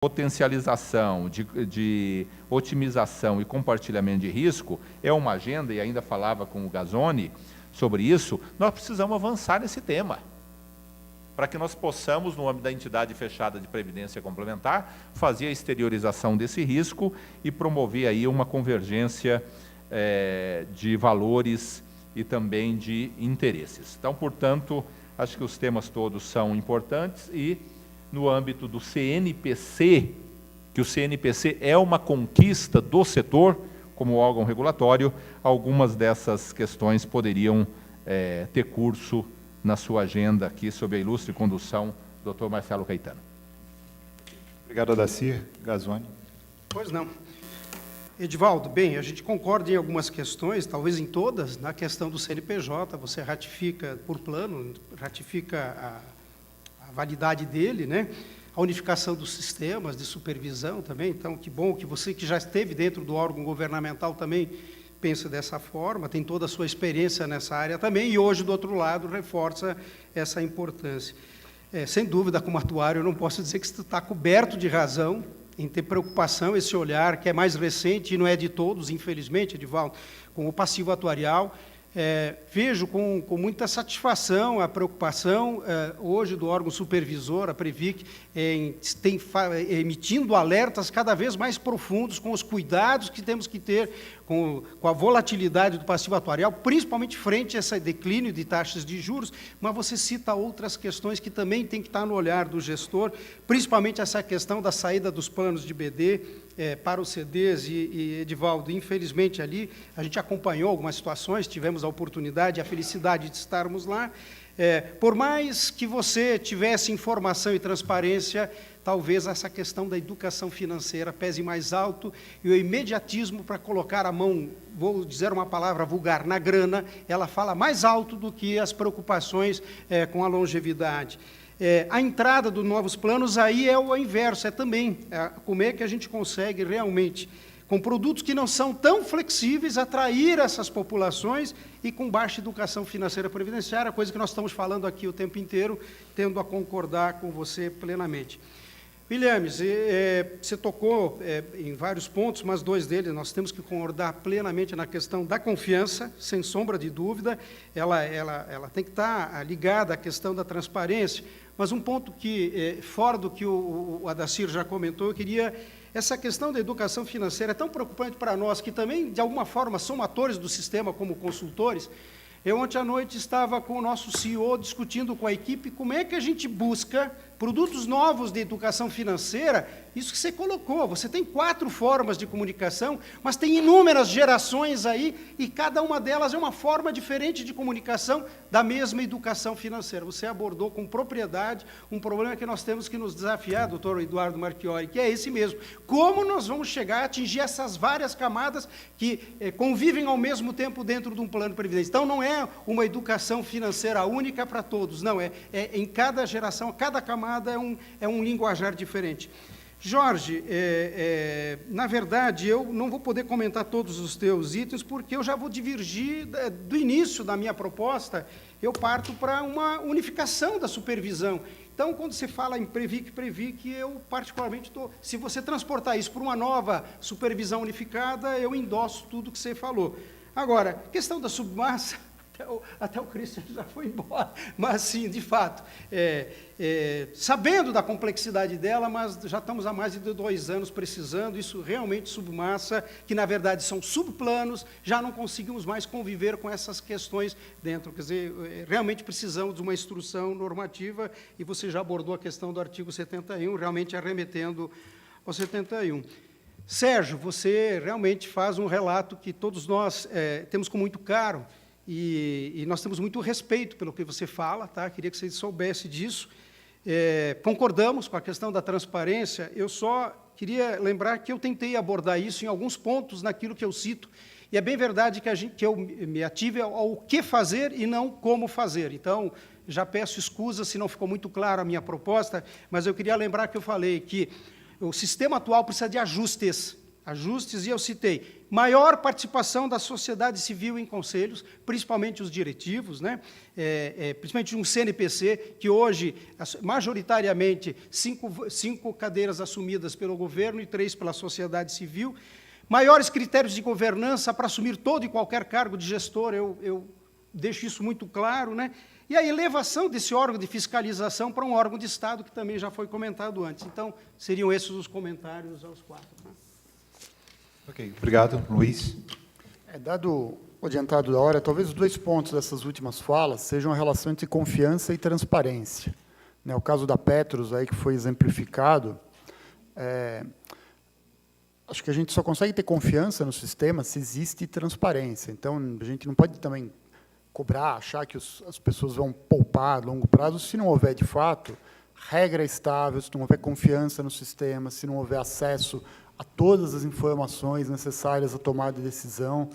potencialização, de otimização e compartilhamento de risco é uma agenda, e ainda falava com o Gazzoni sobre isso, nós precisamos avançar nesse tema, para que nós possamos, no âmbito da entidade fechada de previdência complementar, fazer a exteriorização desse risco e promover aí uma convergência de valores e também de interesses. Então, portanto, acho que os temas todos são importantes e, no âmbito do CNPC, que o CNPC é uma conquista do setor, como órgão regulatório, algumas dessas questões poderiam ter curso na sua agenda aqui, sob a ilustre condução do Dr. Marcelo Caetano. Obrigado, Adacir. Gazzoni. Pois não. Edivaldo, bem, a gente concorda em algumas questões, talvez em todas, na questão do CNPJ, você ratifica por plano, ratifica a validade dele, né? A unificação dos sistemas de supervisão também, então, que bom que você que já esteve dentro do órgão governamental também pensa dessa forma, tem toda a sua experiência nessa área também, e hoje, do outro lado, reforça essa importância. Sem dúvida, como atuário, eu não posso dizer que você está coberto de razão em ter preocupação, esse olhar que é mais recente, e não é de todos, infelizmente, Edivaldo, com o passivo atuarial. Vejo com muita satisfação a preocupação hoje do órgão supervisor, a Previc, emitindo alertas cada vez mais profundos com os cuidados que temos que ter com a volatilidade do passivo atuarial, principalmente frente a esse declínio de taxas de juros, mas você cita outras questões que também tem que estar no olhar do gestor, principalmente essa questão da saída dos planos de BD para os CDs, e Edivaldo, infelizmente ali, a gente acompanhou algumas situações, tivemos a oportunidade, a felicidade de estarmos lá. Por mais que você tivesse informação e transparência, talvez essa questão da educação financeira pese mais alto, e o imediatismo para colocar a mão, vou dizer uma palavra vulgar, na grana, ela fala mais alto do que as preocupações com a longevidade. A entrada dos novos planos aí é o inverso, também como é que a gente consegue realmente, com produtos que não são tão flexíveis, atrair essas populações e com baixa educação financeira previdenciária, coisa que nós estamos falando aqui o tempo inteiro, tendo a concordar com você plenamente. Williams, você tocou em vários pontos, mas dois deles nós temos que concordar plenamente na questão da confiança, sem sombra de dúvida, ela tem que estar ligada à questão da transparência, mas um ponto que, fora do que o Adacir já comentou, eu queria... Essa questão da educação financeira é tão preocupante para nós, que também, de alguma forma, somos atores do sistema como consultores. Eu, ontem à noite, estava com o nosso CEO discutindo com a equipe como é que a gente busca produtos novos de educação financeira, isso que você colocou, você tem 4 formas de comunicação, mas tem inúmeras gerações aí, e cada uma delas é uma forma diferente de comunicação da mesma educação financeira. Você abordou com propriedade um problema que nós temos que nos desafiar, doutor Eduardo Marchiori, que é esse mesmo. Como nós vamos chegar a atingir essas várias camadas que convivem ao mesmo tempo dentro de um plano previdência? Então, não é uma educação financeira única para todos, não, em cada geração, cada camada é um linguajar diferente. Jorge, na verdade, eu não vou poder comentar todos os teus itens, porque eu já vou divergir do início da minha proposta, eu parto para uma unificação da supervisão. Então, quando você fala em Previc, eu particularmente estou... Se você transportar isso para uma nova supervisão unificada, eu endosso tudo que você falou. Agora, questão da submassa... Até o Christian já foi embora, mas sim, de fato, sabendo da complexidade dela, mas já estamos há mais de 2 anos precisando, isso realmente submassa, que na verdade são subplanos, já não conseguimos mais conviver com essas questões dentro, quer dizer, realmente precisamos de uma instrução normativa, e você já abordou a questão do artigo 71, realmente arremetendo ao 71. Sérgio, você realmente faz um relato que todos nós temos com muito caro, e nós temos muito respeito pelo que você fala, tá? Queria que você soubesse disso. Concordamos com a questão da transparência, eu só queria lembrar que eu tentei abordar isso em alguns pontos naquilo que eu cito, e é bem verdade que eu me ative ao que fazer e não como fazer. Então, já peço escusa se não ficou muito clara a minha proposta, mas eu queria lembrar que eu falei que o sistema atual precisa de ajustes. ajustes, e eu citei maior participação da sociedade civil em conselhos, principalmente os diretivos, né? Principalmente um CNPC, que hoje, majoritariamente, cinco cadeiras assumidas pelo governo e 3 pela sociedade civil. Maiores critérios de governança para assumir todo e qualquer cargo de gestor, eu deixo isso muito claro, né? E a elevação desse órgão de fiscalização para um órgão de Estado, que também já foi comentado antes. Então, seriam esses os comentários aos 4. Né? Ok, obrigado. Luiz? Dado o adiantado da hora, talvez os 2 pontos dessas últimas falas sejam a relação entre confiança e transparência. Né, o caso da Petros, aí, que foi exemplificado, acho que a gente só consegue ter confiança no sistema se existe transparência. Então, a gente não pode também cobrar, achar que as pessoas vão poupar a longo prazo se não houver, de fato, regra estável, se não houver confiança no sistema, se não houver acesso a todas as informações necessárias à tomada de decisão.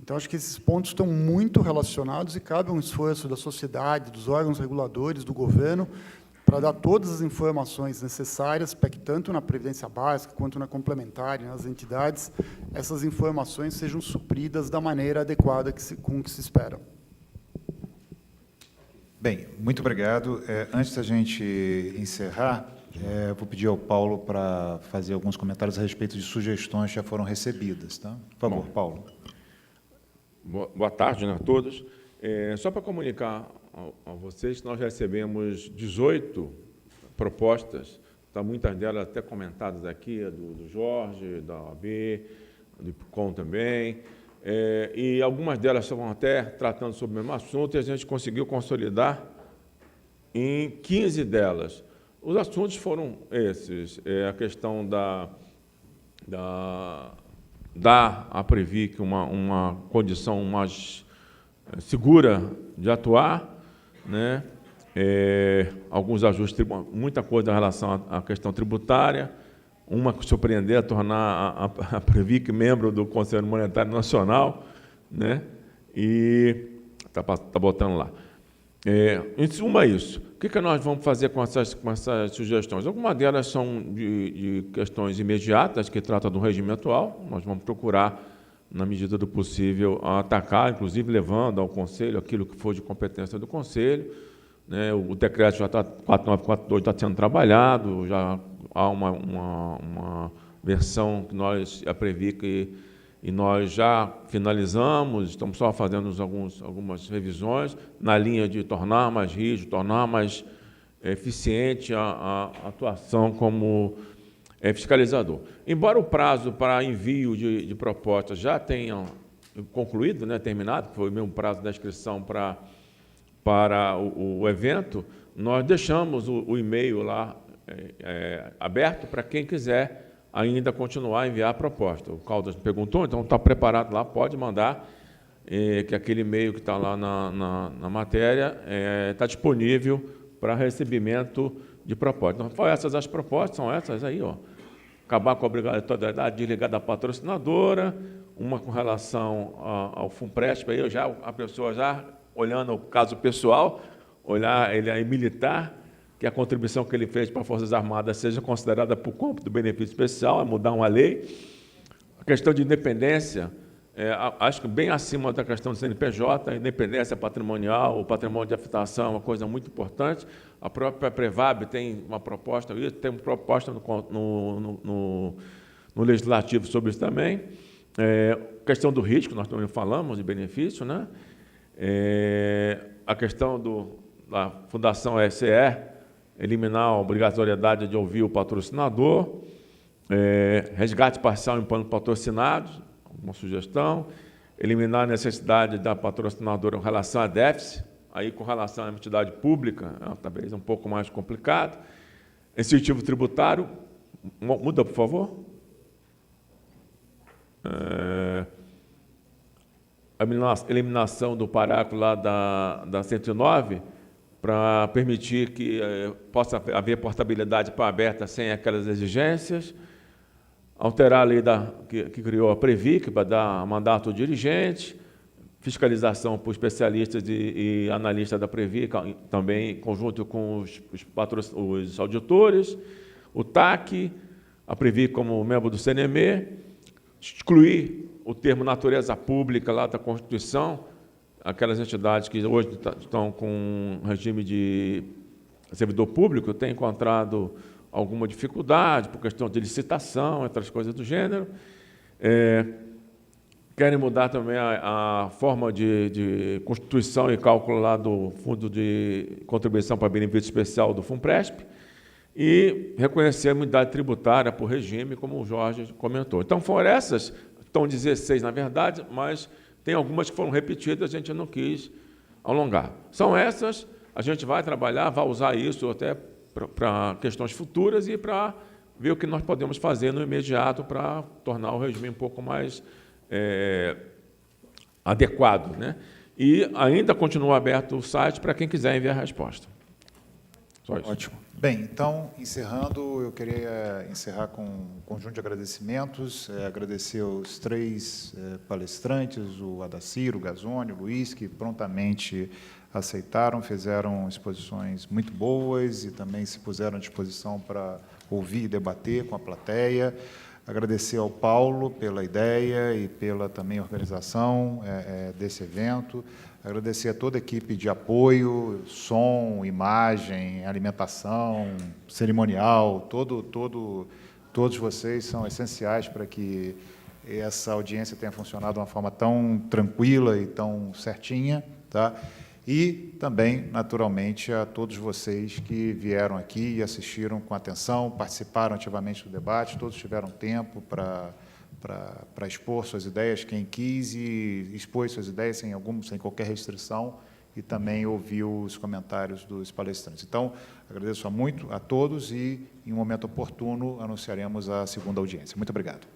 Então, acho que esses pontos estão muito relacionados e cabe um esforço da sociedade, dos órgãos reguladores, do governo, para dar todas as informações necessárias para que, tanto na Previdência Básica quanto na complementar, nas entidades, essas informações sejam supridas da maneira adequada com que se espera. Bem, muito obrigado. Antes da gente encerrar, vou pedir ao Paulo para fazer alguns comentários a respeito de sugestões que já foram recebidas. Tá? Por favor, Paulo. Boa tarde, né, a todos. Só para comunicar a vocês que nós recebemos 18 propostas, tá, muitas delas até comentadas aqui, do Jorge, da OAB, do IPCOM também, e algumas delas estavam até tratando sobre o mesmo assunto, e a gente conseguiu consolidar em 15 delas. Os assuntos foram esses: a questão dar à Previc uma condição mais segura de atuar, né? Alguns ajustes, muita coisa em relação à questão tributária, uma que surpreender a tornar a Previc membro do Conselho Monetário Nacional, né? E está botando lá. Em suma, isso. O que nós vamos fazer com essas sugestões? Algumas delas são de questões imediatas, que tratam do regime atual. Nós vamos procurar, na medida do possível, atacar, inclusive levando ao Conselho aquilo que for de competência do Conselho. Né? O decreto já está, 4942 está sendo trabalhado, já há uma versão que nós, a Previc, e nós já finalizamos, estamos só fazendo algumas revisões na linha de tornar mais rígido, tornar mais eficiente a atuação como fiscalizador. Embora o prazo para envio de propostas já tenha concluído, né, terminado, que foi o mesmo prazo da inscrição para o evento, nós deixamos o e-mail lá aberto para quem quiser ainda continuar a enviar a proposta. O Caldas me perguntou, então está preparado lá, pode mandar, que aquele e-mail que está lá na matéria está disponível para recebimento de propostas. Então, essas as propostas, são essas aí, ó. Acabar com a obrigatoriedade de desligar da patrocinadora, uma com relação ao FUNPRESP, aí a pessoa já, olhando o caso pessoal, olhar ele aí militar, que a contribuição que ele fez para as Forças Armadas seja considerada por cômputo do benefício especial, é mudar uma lei. A questão de independência, acho que bem acima da questão do CNPJ, a independência patrimonial, o patrimônio de afetação é uma coisa muito importante. A própria Prevab tem uma proposta no Legislativo sobre isso também. Questão do risco, nós também falamos de benefício, né? A questão da Fundação SE, eliminar a obrigatoriedade de ouvir o patrocinador, resgate parcial em planos patrocinados, uma sugestão, eliminar a necessidade da patrocinadora em relação a déficit, aí com relação à entidade pública, talvez um pouco mais complicado. Incentivo tributário, muda, por favor. A eliminação do parágrafo lá da 109, para permitir que possa haver portabilidade para aberta sem aquelas exigências, alterar a lei que criou a Previc para dar mandato ao dirigente, fiscalização por especialistas e analistas da Previc, também em conjunto com os auditores, o TAC, a Previc como membro do CNME, excluir o termo natureza pública lá da Constituição, aquelas entidades que hoje estão com regime de servidor público têm encontrado alguma dificuldade por questão de licitação, outras coisas do gênero. Querem mudar também a forma de constituição e cálculo lá do Fundo de Contribuição para Benefício Especial do FUNPRESP e reconhecer a imunidade tributária por regime, como o Jorge comentou. Então, foram essas, estão 16 na verdade, mas tem algumas que foram repetidas, a gente não quis alongar. São essas, a gente vai trabalhar, vai usar isso até para questões futuras e para ver o que nós podemos fazer no imediato para tornar o regime um pouco mais adequado, né? E ainda continua aberto o site para quem quiser enviar a resposta. Só isso. Ótimo. Bem, então, encerrando, eu queria encerrar com um conjunto de agradecimentos, agradecer aos 3 palestrantes, o Adacir, o Gazzoni, o Luiz, que prontamente aceitaram, fizeram exposições muito boas e também se puseram à disposição para ouvir e debater com a plateia. Agradecer ao Paulo pela ideia e pela também organização desse evento. Agradecer a toda a equipe de apoio, som, imagem, alimentação, cerimonial, todos vocês são essenciais para que essa audiência tenha funcionado de uma forma tão tranquila e tão certinha, tá? E também, naturalmente, a todos vocês que vieram aqui e assistiram com atenção, participaram ativamente do debate, todos tiveram tempo para expor suas ideias, quem quis, e expôs suas ideias sem qualquer restrição, e também ouviu os comentários dos palestrantes. Então, agradeço muito a todos e, em um momento oportuno, anunciaremos a segunda audiência. Muito obrigado.